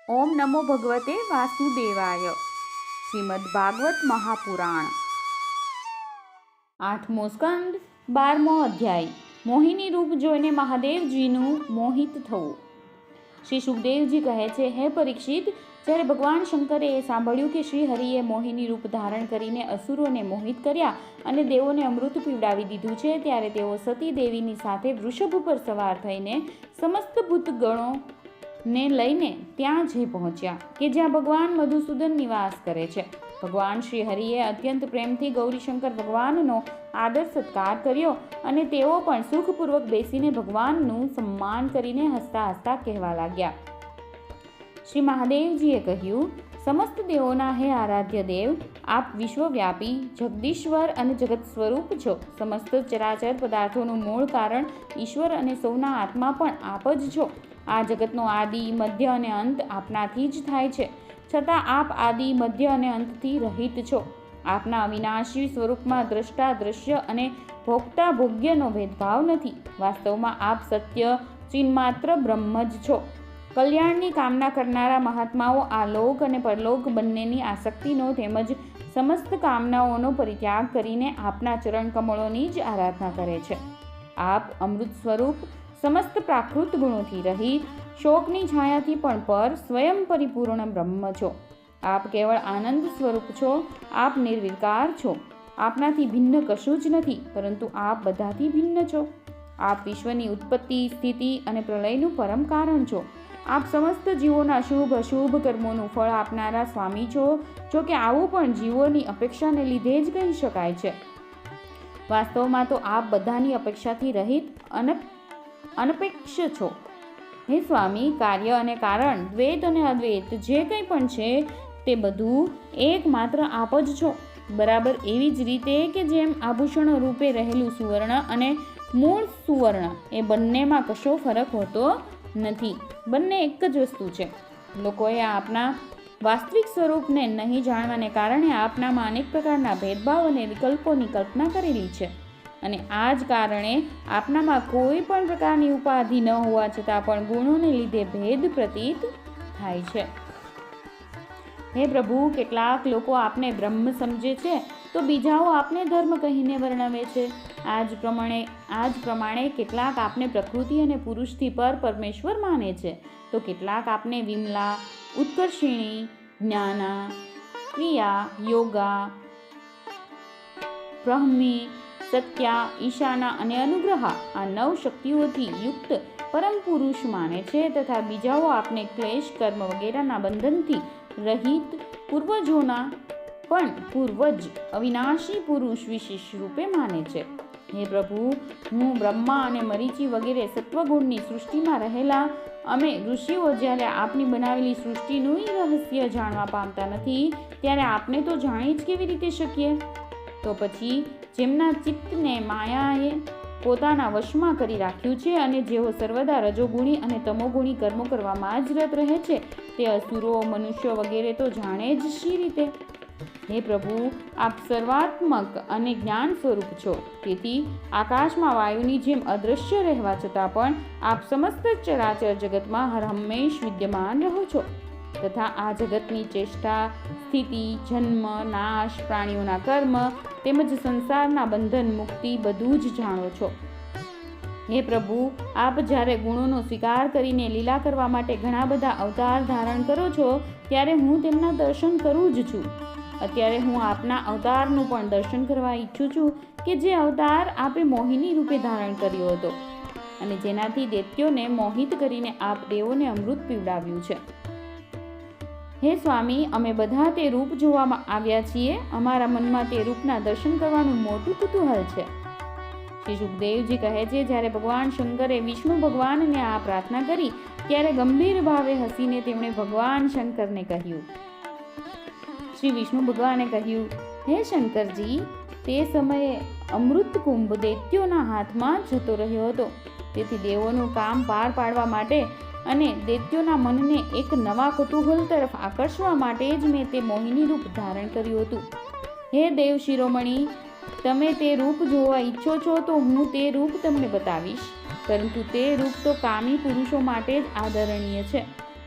ओम नमो भगवते वासुदेवाय। श्रीमद् भागवत महापुराण आठमो स्कंद 12मो अध्याय। मोहिनी रूप જોઈને મહાદેવજીનું મોહિત થવું। શ્રી સુખદેવજી કહે છે, હે પરીક્ષિત, જ્યારે ભગવાન શંકરે એ સાંભળ્યું કે શ્રી હરિએ મોહિની રૂપ ધારણ કરીને અસુરોને મોહિત કર્યા અને દેવોને અમૃત પીવડાવી દીધું છે, ત્યારે તેઓ સતી દેવીની સાથે વૃષભ પર સવાર થઈને સમસ્ત ભૂતગણો ને લઈને ત્યાં જઈ પહોંચ્યા કે જ્યાં ભગવાન મધુસૂદન નિવાસ કરે છે। ભગવાન શ્રી હરિએ અત્યંત પ્રેમથી ગૌરીશંકર ભગવાનનો આદર સત્કાર કર્યો અને તેઓ પણ સુખપૂર્વક બેસીને ભગવાનનું સન્માન કરીને હસતા હસતા કહેવા લાગ્યા। શ્રી મહાદેવજીએ કહ્યું, સમસ્ત દેવોના હે આરાધ્ય દેવ, આપ વિશ્વવ્યાપી જગદીશ્વર અને જગત સ્વરૂપ છો। સમસ્ત ચરાચર પદાર્થોનું મૂળ કારણ ઈશ્વર અને સૌના આત્મા પણ આપ જ છો। આ જગતનો આદિ મધ્ય અને અંત આપનાથી જ થાય છે, છતાં આપ આદિ મધ્ય અને અંતથી રહિત છો। આપના અવિનાશી સ્વરૂપમાં દ્રષ્ટા દ્રશ્ય અને ભોગતા ભોગ્યનો ભેદભાવ નથી। વાસ્તવમાં આપ સત્ય ચિન્માત્ર બ્રહ્મ જ છો। કલ્યાણની કામના કરનારા મહાત્માઓ આ લોક અને પરલોક બંનેની આસક્તિનો તેમજ સમસ્ત કામનાઓનો પરિત્યાગ કરીને આપના ચરણ કમળોની જ આરાધના કરે છે। આપ અમૃત સ્વરૂપ, સમસ્ત પ્રાકૃત ગુણોથી રહિત, શોકની છાયાથી પણ પર, સ્વયં પરિપૂર્ણ બ્રહ્મ છો। આપ કેવળ આનંદ સ્વરૂપ છો। આપ નિર્વિકાર છો। આપનાથી ભિન્ન કશું જ નથી, પરંતુ આપ બધાથી ભિન્ન છો। આપ વિશ્વની ઉત્પત્તિ, સ્થિતિ અને પ્રલયનું પરમ કારણ છો। આપ સમસ્ત જીવોના શુભ અશુભ કર્મોનું ફળ આપનારા સ્વામી છો। જો કે આવું પણ જીવોની અપેક્ષાને લીધે જ કહી શકાય છે। વાસ્તવમાં તો આપ બધાની અપેક્ષાથી રહિત અનપેક્ષ છો। હે સ્વામી, કાર્ય અને કારણ, દ્વૈત અને અદ્વૈત જે કંઈ પણ છે તે બધું એકમાત્ર આપ જ છો। બરાબર એવી જ રીતે કે જેમ આભૂષણ રૂપે રહેલું સુવર્ણ અને મૂળ સુવર્ણ એ બંનેમાં કશો ફરક હોતો નથી, બંને એક જ વસ્તુ છે। લોકોએ આપના વાસ્તવિક સ્વરૂપને નહીં જાણવાને કારણે આપનામાં અનેક પ્રકારના ભેદભાવ અને વિકલ્પોની કલ્પના કરેલી છે, અને આ જ કારણે આપનામાં કોઈ પણ પ્રકારની ઉપાધિ ન હોવા છતાં પણ ગુણોને લીધે ભેદ પ્રતીત થાય છે। હે પ્રભુ, કેટલાક લોકો આપને બ્રહ્મ સમજે છે તો બીજાઓ આપને ધર્મ કહીને વર્ણવે છે। આ જ પ્રમાણે કેટલાક આપને પ્રકૃતિ અને પુરુષથી પર પરમેશ્વર માને છે, તો કેટલાક આપને વિમલા, ઉત્કર્ષિણી, જ્ઞાના, ક્રિયા, યોગા, બ્રહ્મી, સત્યા, ઈશાના અને અનુગ્રહા આ 9 શક્તિઓથી યુક્ત પરમ પુરુષ માને છે, તથા બીજાઓ આપને ક્લેશ, કર્મ વગેરેના બંધનથી રહિત પૂર્વજોના પણ પૂર્વજ અવિનાશી પુરુષ વિશેષ રૂપે માને છે। હે પ્રભુ, હું, બ્રહ્મા અને મરીચી વગેરે સત્વગુણની સૃષ્ટિમાં રહેલા અમે ઋષિઓ જ્યારે આપની બનાવેલી સૃષ્ટિનું રહસ્ય જાણવા પામતા નથી, ત્યારે આપને તો જાણી જ કેવી રીતે શકીએ? તો પછી જેમના ચિત્તને માયાએ પોતાના વશમાં કરી રાખ્યું છે અને જેઓ સર્વદા રજોગુણી અને તમોગુણી કર્મો કરવામાં જ રત રહે છે, તે અસુરો, મનુષ્યો વગેરે તો જાણે જ શી રીતે? હે પ્રભુ, આપ સર્વાત્મક અને જ્ઞાન સ્વરૂપ છો, તેથી આકાશમાં વાયુની જેમ અદૃશ્ય રહેવા છતાં પણ આપ સમસ્ત ચરાચર જગતમાં હરહંમેશ વિદ્યમાન રહો છો, તથા આ જગતની ચેષ્ટા, સ્થિતિ, જન્મ, નાશ, પ્રાણીઓના કર્મ તેમજ સંસારના બંધન, મુક્તિ બધું જ જાણો છો। હે પ્રભુ, આપ જ્યારે ગુણોનો સ્વીકાર કરીને લીલા કરવા માટે ઘણા બધા અવતાર ધારણ કરો છો, ત્યારે હું તેમના દર્શન કરું જ છું। અત્યારે હું આપના અવતારનું પણ દર્શન કરવા ઈચ્છું છું કે જે અવતાર આપે મોહિની રૂપે ધારણ કર્યો હતો અને જેનાથી દૈત્યોને મોહિત કરીને આપ દેવોને અમૃત પીવડાવ્યું છે। હે સ્વામી, અમે બધા તે રૂપ જોવામાં આવ્યા છીએ। અમારા મનમાં તે રૂપના દર્શન કરવાનું મોટું કુતૂહલ છે। શ્રી સુખદેવજી કહે છે, જ્યારે ભગવાન શંકરે વિષ્ણુ ભગવાનને આ પ્રાર્થના કરી ત્યારે ગંભીર ભાવે હસીને તેમણે ભગવાન શંકરને કહ્યું, શ્રી વિષ્ણુ ભગવાને કહ્યું, હે શંકરજી, તે સમયે અમૃત કુંભ દૈત્યોના હાથમાં જતો રહ્યો હતો, તેથી દેવોનું કામ પાર પાડવા માટે અને દૈત્યોના મનને એક નવા કુતૂહલ તરફ આકર્ષવા માટે જ મેં તે મોહિની રૂપ ધારણ કર્યું હતું। હે દેવ શિરોમણી, તમે તે રૂપ જોવા ઈચ્છો છો તો હું તે રૂપ તમને બતાવીશ, પરંતુ તે રૂપ તો કામી પુરુષો માટે જ આદરણીય છે,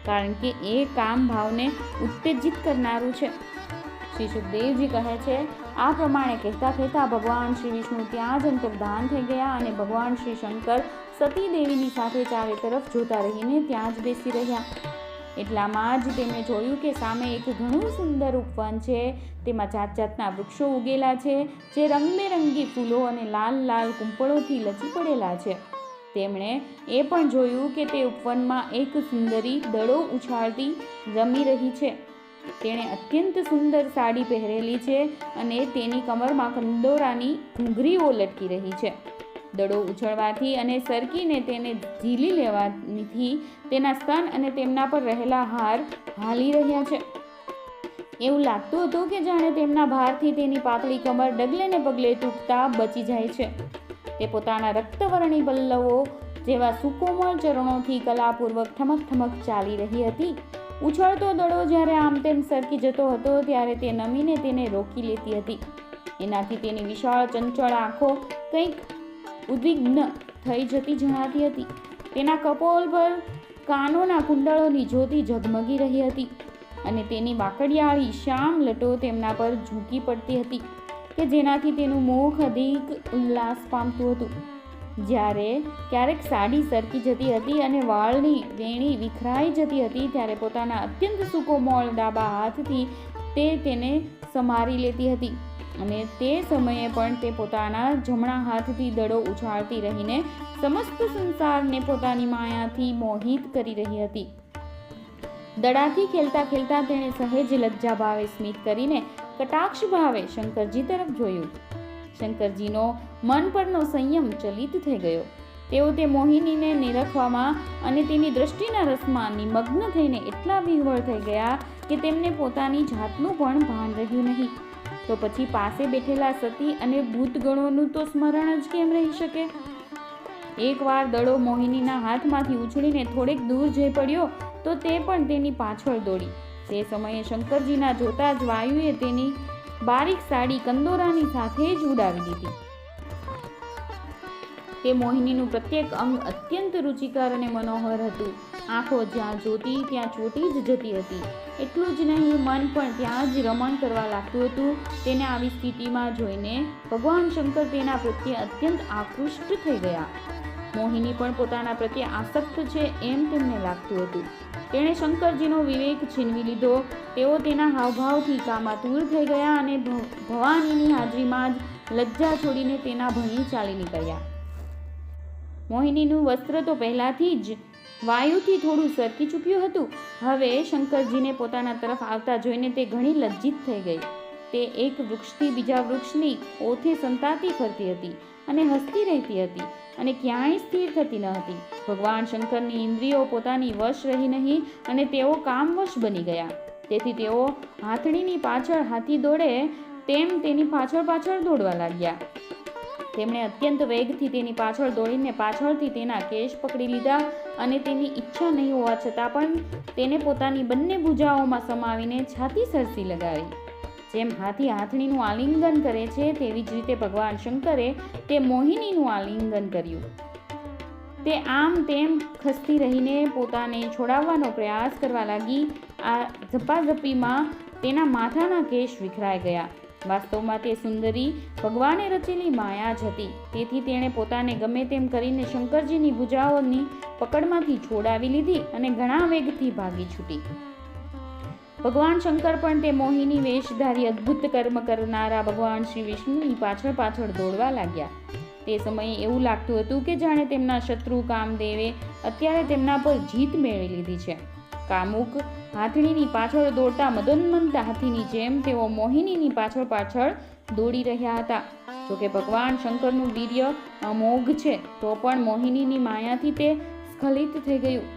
કારણ કે એ કામ ભાવને ઉત્તેજિત કરનારું છે. શ્રી સુખદેવજી કહે છે, આ પ્રમાણે કહેતા કહેતા ભગવાન શ્રી વિષ્ણુ ત્યાં જ અંતર્ધાન થઈ ગયા અને ભગવાન શ્રી શંકર સતી દેવીની સાથે ચારે તરફ જોતા રહીને ત્યાં જ બેસી રહ્યા. એટલામાં જ તેમણે જોયું કે સામે એક ઘણું સુંદર ઉપવન છે. તેમાં જાત જાતના વૃક્ષો ઉગેલા છે, જે રંગબેરંગી ફૂલો અને લાલ લાલ કુંપળોથી લચી પડેલા છે. તેમણે એ પણ જોયું કે તે ઉપવનમાં એક સુંદરી દડો ઉછાળતી રમી રહી છે. તેણે અત્યંત સુંદર સાડી પહેરેલી છે અને તેની કમરમાં કંદોરાની ઘૂંઘરીઓ લટકી રહી છે. દડો ઉછળવાથી અને સરકીને તેને ઝીલી લેવાથી તેના સ્તન અને તેમના પર રહેલા હાર હાલી રહ્યા છે. એવું લાગતું હતું કે જાણે તેમના ભારથી તેની પાતળી કમર ડગલે ને પગલે તૂટતા બચી જાય છે. તે પોતાના રક્તવર્ણી પલ્લવો જેવા સુકોમળ ચરણોથી કલાપૂર્વક ઠમક ઠમક ચાલી રહી હતી. ઉછળતો દડો જ્યારે આમ તેમ સરકી જતો હતો ત્યારે તે નમીને તેને રોકી લેતી હતી. એનાથી તેની વિશાળ ચંચળ આંખો કંઈક ઉદ્વિગ્ન થઈ જતી જણાતી હતી. તેના કપોલ પર કાનોના કુંડળોની જ્યોતિ ઝગમગી રહી હતી અને તેની વાકડિયાળી શ્યામ લટો તેમના પર ઝૂકી પડતી હતી કે જેનાથી તેનું મુખ અધિક ઉલ્લાસ પામતું હતું. જ્યારે ક્યારેક સાડી સરકી જતી હતી અને વાળની વેણી વિખરાઈ જતી હતી ત્યારે પોતાના અત્યંત સુકોમળ ડાબા હાથથી તે તેને સમારી લેતી હતી અને તે સમયે પણ તે પોતાના જમણા હાથથી દડો ઉછાળતી રહીને સમસ્ત સંસારને પોતાની માયાથી મોહિત કરી રહી હતી. દડાથી ખેલતા ખેલતા તેણે સહેજ લજ્જા ભાવે સ્મિત કરીને કટાક્ષ ભાવે શંકરજી તરફ જોયું. શંકરજીનો મન પરનો સંયમ ચલિત થઈ ગયો. તેઓ તે મોહિનીને નિરખવામાં અને તેની દ્રષ્ટિના રસમાં નિમગ્ન થઈને એટલા વિહ્વળ થઈ ગયા કે તેમને પોતાની જાતનું પણ ભાન રહ્યું નહીં. તો પછી પાસે બેઠેલા સતી અને ભૂતગણોનું તો સ્મરણ જ કેમ રહી શકે? એકવાર દડો મોહિનીના હાથમાંથી ઉછળીને થોડેક દૂર જઈ પડ્યો તો તે પણ તેની પાછળ દોડી. તે સમયે શંકરજીના જોતા જ વાયુએ તેની બારીક સાડી કંદોરાની સાથે જ ઉડાવી દીધી. તે મોહિનીનું પ્રત્યેક અંગ અત્યંત રુચિકર અને મનોહર હતું. આંખો જ્યાં જોતી ત્યાં ચોટી જ જતી હતી. એટલું જ નહીં, મન પણ ત્યાં જ રમણ કરવા લાગતું હતું. તેને આવી સ્થિતિમાં જોઈને ભગવાન શંકર તેના પ્રત્યે અત્યંત આકૃષ્ટ થઈ ગયા. મોહિની પણ પોતાના પ્રત્યે આસક્ત છે એમ તેમને લાગતું હતું. તેણે શંકરજીનો વિવેક છીનવી લીધો. તેઓ તેના હાવભાવથી કામાતુર થઈ ગયા અને ભવાનીની હાજરીમાં જ લજ્જા છોડીને તેના ભણી ચાલી નીકળ્યા. મોહિનીનું વસ્ત્ર તો પહેલાથી જ વાયુથી થોડું સરકી ચૂક્યું હતું. હવે શંકરજીને પોતાના તરફ આવતા જોઈને તે ઘણી લજ્જિત થઈ ગઈ. તે એક વૃક્ષથી બીજા વૃક્ષની ઓથે સંતાતી ફરતી હતી અને હસતી રહેતી હતી અને ક્યાંય સ્થિર થતી ન હતી. ભગવાન શંકરની ઇન્દ્રિયો પોતાની વશ રહી નહીં અને તેઓ કામવશ બની ગયા. તેથી તેઓ હાથણીની પાછળ હાથી દોડે તેમ તેની પાછળ પાછળ દોડવા લાગ્યા. તેમણે અત્યંત વેગથી તેની પાછળ દોડીને પાછળથી તેના કેશ પકડી લીધા અને તેની ઈચ્છા નહીં હોવા છતાં પણ તેને પોતાની બંને ભુજાઓમાં સમાવીને છાતી સરસી લગાવી. જેમ હાથી હાથણીનું આલિંગન કરે છે તેવી જ રીતે ભગવાન શંકરે તે મોહિનીનું આલિંગન કર્યું. તે આમ તેમ ખસતી રહીને પોતાને છોડાવવાનો પ્રયાસ કરવા લાગી. આ ઝપાઝપીમાં તેના માથાના કેશ વિખરાઈ ગયા. વાસ્તવમાં તે સુંદરી ભગવાને રચેલી માયા જ હતી. તેથી તેણે પોતાને ગમે તેમ કરીને શંકરજીની ભુજાઓની પકડમાંથી છોડાવી લીધી અને ઘણા વેગથી ભાગી છૂટી. ભગવાન શંકર પણ તે મોહિની વેશધારી અદ્ભુત કર્મ કરનારા ભગવાન શ્રી વિષ્ણુની પાછળ પાછળ દોડવા લાગ્યા. તે સમયે એવું લાગતું હતું કે જાણે તેમના શત્રુ કામદેવે અત્યારે તેમના પર જીત મેળવી લીધી છે. કામુક હાથણીની પાછળ દોડતા મદોન્મંત હાથીની જેમ તેઓ મોહિનીની પાછળ પાછળ દોડી રહ્યા હતા. જોકે ભગવાન શંકરનું વીર્ય અમોઘ છે તો પણ મોહિનીની માયાથી તે સ્ખલિત થઈ ગયું.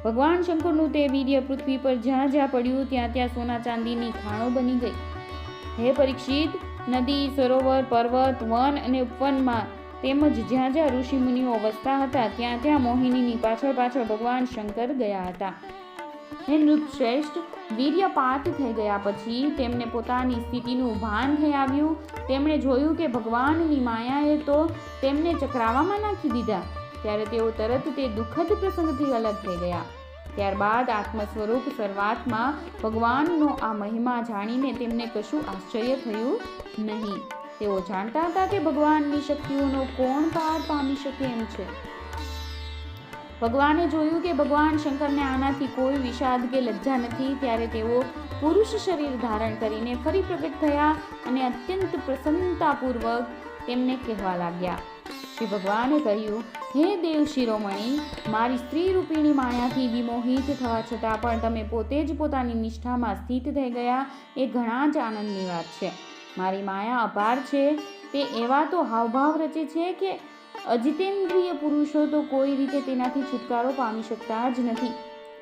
ભગવાન શંકરનું તે વીર્ય પૃથ્વી પર જ્યાં જ્યાં પડ્યું ત્યાં ત્યાં સોના ચાંદીની ખાણો બની ગઈ. હે પરીક્ષિત, નદી, સરોવર, પર્વત, વન અને ઉપવનમાં તેમજ જ્યાં જ્યાં ઋષિ મુનિઓ વસતા હતા ત્યાં ત્યાં મોહિનીની પાછળ પાછળ ભગવાન શંકર ગયા હતા. હે નૃપશ્રેષ્ઠ, વીર્યપાત થઈ ગયા પછી તેમને પોતાની સ્થિતિનું ભાન થઈ આવ્યું. તેમણે જોયું કે ભગવાનની માયાએ તો તેમને ચક્રાવામાં નાખી દીધા. ત્યારે તેઓ તરત તે દુઃખદ પ્રસંગથી અલગ થઈ ગયા. ત્યારબાદ આત્મ સ્વરૂપ સર્વાત્મા ભગવાનનો આ મહિમા જાણીને તેમને કશું આશ્ચર્ય થયું નહીં. તેઓ જાણતા હતા કે ભગવાનની શક્તિઓનો કોણ પાર પામી શકે એમ છે. ભગવાને જોયું કે ભગવાન શંકરને આનાથી કોઈ વિષાદ કે લજ્જા નથી, ત્યારે તેઓ પુરુષ શરીર ધારણ કરીને ફરી પ્રગટ થયા અને અત્યંત પ્રસન્નતાપૂર્વક તેમને કહેવા લાગ્યા. શ્રી ભગવાને કહ્યું, હે દેવ શિરોમણી, મારી સ્ત્રી રૂપિણી માયાથી વિમોહિત થવા છતાં પણ તમે પોતે જ પોતાની નિષ્ઠામાં સ્થિત થઈ ગયા એ ઘણા જ આનંદની વાત છે. મારી માયા અપાર છે. તે એવા તો હાવભાવ રચે છે કે અજિતેન્દ્રિય પુરુષો તો કોઈ રીતે તેનાથી છુટકારો પામી શકતા જ નથી.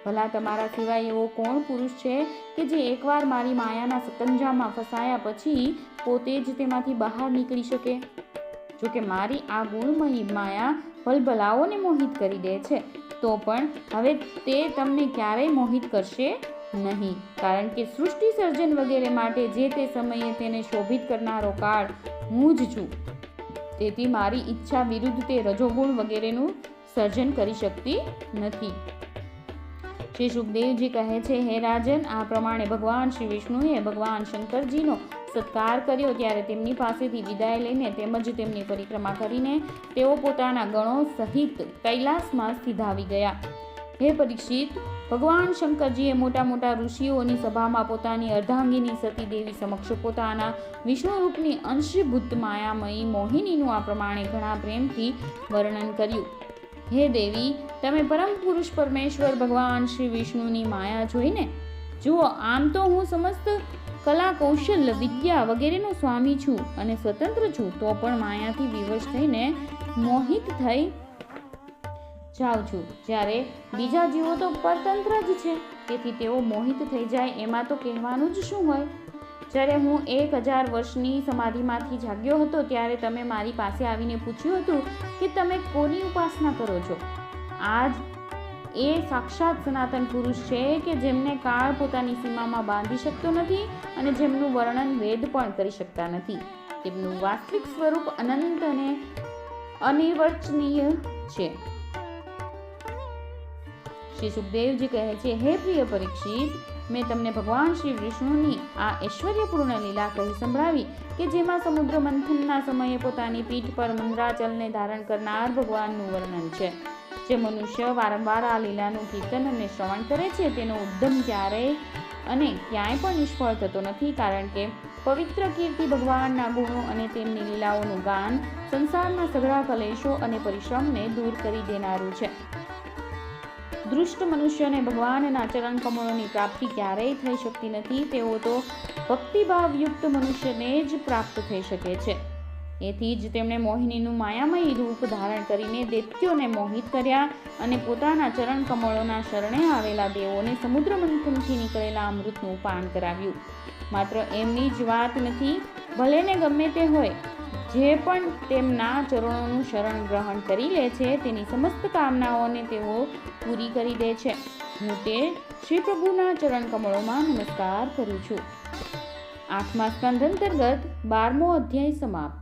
ભલા તમારા સિવાય એવો કોણ પુરુષ છે કે જે એકવાર મારી માયાના સકંજામાં ફસાયા પછી પોતે જ તેમાંથી બહાર નીકળી શકે? જોકે મારી આ ગુણમયી માયા ભલભલાઓને મોહિત કરી દે છે, તો પણ હવે તે તમને ક્યારેય મોહિત કરશે નહીં, કારણ કે સૃષ્ટિ સર્જન વગેરે માટે જે તે સમયે તેને શોભિત કરનારો કાળ હું જ છું. તેથી મારી ઈચ્છા વિરુદ્ધ તે રજોગુણ વગેરેનું સર્જન કરી શકતી નથી. શ્રી સુખદેવજી કહે છે, હે રાજન, આ પ્રમાણે ભગવાન શ્રી વિષ્ણુએ ભગવાન શંકરજીનો સત્કાર કર્યો. ત્યારે તેમની પાસેથી વિદાય લઈને તેમજ તેમની પરિક્રમા કરીને તેઓ પોતાના ગણો સહિત કૈલાસમાં સ્થિતાવી ગયા. હે પરીક્ષિત, ભગવાન શંકરજીએ મોટા મોટા ઋષિઓની સભામાં પોતાની અર્ધાંગીની સતી દેવી સમક્ષ પોતાના વિષ્ણુ રૂપની અંશભૂત માયામયી મોહિનીનું આ પ્રમાણે ઘણા પ્રેમથી વર્ણન કર્યું. હે દેવી, તમે પરમ પુરુષ પરમેશ્વર ભગવાન શ્રી વિષ્ણુની માયા જોઈને જુઓ. આમ તો હું સમસ્ત કલા કૌશલ્ય વિદ્યા વગેરેનો સ્વામી છું અને સ્વતંત્ર છું, તો પણ માયાથી વિવશ થઈને મોહિત થઈ જાઉં છું, જ્યારે બીજા જીવો તો પરતંત્ર જ છે, તેથી તેઓ મોહિત થઈ જાય એમાં તો કહેવાનું જ શું હોય. જ્યારે હું 1000 વર્ષની સમાધિમાંથી જાગ્યો હતો ત્યારે તમે મારી પાસે આવીને પૂછ્યું હતું કે તમે કોની ઉપાસના કરો છો. આજ એ સાક્ષાત સનાતન પુરુષ છે કે જેમને કાળ પોતાની સીમામાં બાંધી શકતો નથી અને જેમનું વર્ણન વેદ પણ કરી શકતા નથી. તેમનું વાસ્તવિક સ્વરૂપ અનંત અને અનિર્વચનીય છે. શ્રી સુખદેવજી કહે છે, હે પ્રિય પરીક્ષિત, મેં તમને ભગવાન શ્રી વિષ્ણુની આ ઐશ્વર્યપૂર્ણ લીલા કહી સંભળાવી કે જેમાં સમુદ્ર મંથનના સમયે પોતાની પીઠ પર મંદ્રાચલને ધારણ કરનાર ભગવાનનું વર્ણન છે. જે મનુષ્ય વારંવાર આ લીલાનું કીર્તન અને શ્રવણ કરે છે તેનો ઉદ્યમ ક્યારેય અને ક્યાંય પણ નિષ્ફળ થતો નથી, કારણ કે પવિત્ર કીર્તિ ભગવાનના ગુણો અને તેમની લીલાઓનું ગાન સંસારના સઘળા કલેશો અને પરિશ્રમને દૂર કરી દેનારું છે. દુષ્ટ મનુષ્યને ભગવાનના ચરણ કમળોની પ્રાપ્તિ ક્યારેય થઈ શકતી નથી. તેઓ તો ભક્તિભાવયુક્ત મનુષ્યને જ પ્રાપ્ત થઈ શકે છે. એથી જ તેમણે મોહિનીનું માયામયી રૂપ ધારણ કરીને દૈત્યોને મોહિત કર્યા અને પોતાના ચરણ કમળોના શરણે આવેલા દેવોને સમુદ્ર મંથનથી નીકળેલા અમૃતનું પાન કરાવ્યું. માત્ર એમની જ વાત નથી, ભલે ને ગમે તે હોય, જે પણ તેમના ચરણોનું શરણ ગ્રહણ કરી લે છે તેની સમસ્ત કામનાઓને તેઓ પૂરી કરી દે છે. હું તે શ્રી પ્રભુના ચરણ કમળોમાં નમસ્કાર કરું છું. 8મા સ્કંદ અંતર્ગત 12મો અધ્યાય સમાપ્ત.